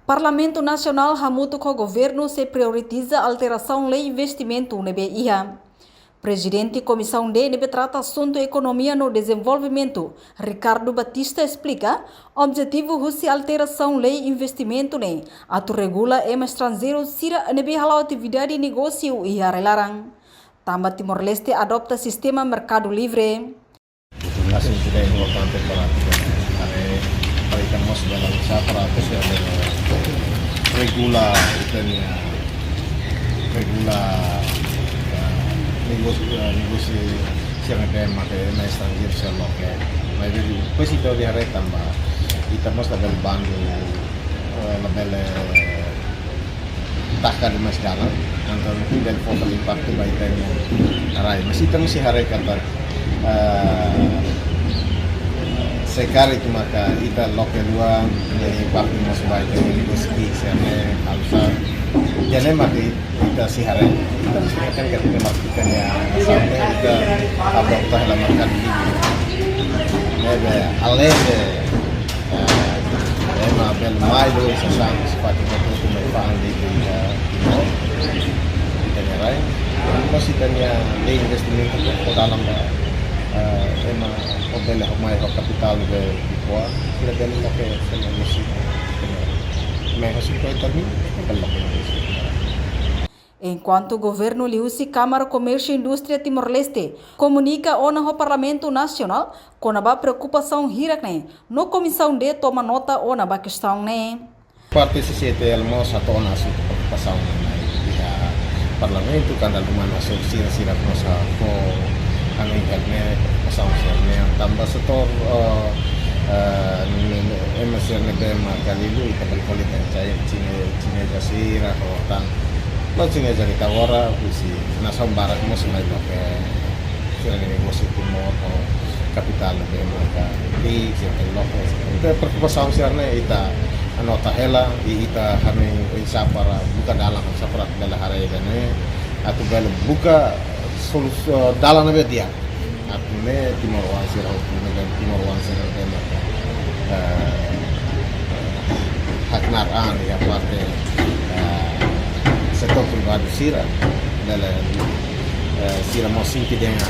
Parlamento Nacional hamutu com o governo se prioritiza a alteração lei investimento no BIA. Presidente Comissão D trata assunto economia no desenvolvimento. Ricardo Batista explica objetivo russe alteração lei investimento ne atu regula estrangeiro sira nebe halau atividade negócio e larang. Tambah Timor Leste adopta sistema mercado livre. Así que es importante para que nos vaya para que se regula negócio siang ada makai na estrangeiro se local. Mas depois itu dia tambah kita mesti label bandu label takkan di masyarakat antara tidak foto impacto baik tanya arai masih kita mesti hari kata sekali itu maka kita lokal luang dari impacto masih baik tanya negosiasi siapa halsa jadi maka kita sih hari kita mesti akan kita maksudnya sampai kita adoptah dalam makan ini ada alih bel mai do sasang seperti itu tumefang di kita nyarai masih tanya di investment ke dalam bel mai kapital de kuah kita bel ke sama mesti mai hasil ko tadi bel Enquanto o governo liusi Câmara Comércio e Indústria Timor-Leste comunica ao Parlamento Nacional com a preocupação hirakne no Comissão D toma nota ou na questão ne. Parte CCTL mo sa to na su preocupação na dia Parlamento kada lumana so sira mo sa ko ang ne preocupação ne tambah setor MSR ne bema kalilu itabal politik saya cine jasira hotan lo cine jadi tawara visi nasam barak mo semai pakai sira negócio timor o kapital de mereka di sini lokal itu perkuasaan sirne ita anota hela ita kami insya para buka dalam separat dalam hari ini atau bela buka solusi dalam nabe dia atau ne timor wansir atau negara timor wansir mereka hak naran ya partai sektor pribadi sira dalam sira mau singki dengan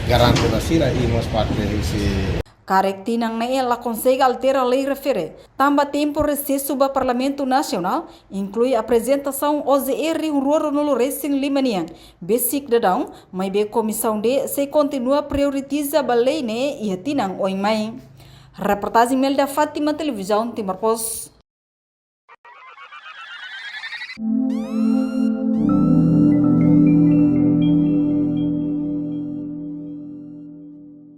garanti da sira e mos parte desse Carectinang na ela consegue alterar a lei refere. Tamba tempo recesso do Parlamento Nacional inclui a apresentação OZR Roro no Racing Limanian. Basic dadão, mas be comissão de se continua prioritiza a lei ne e tinang oi mai. Reportagem Melda Fátima Televisão Timor Post.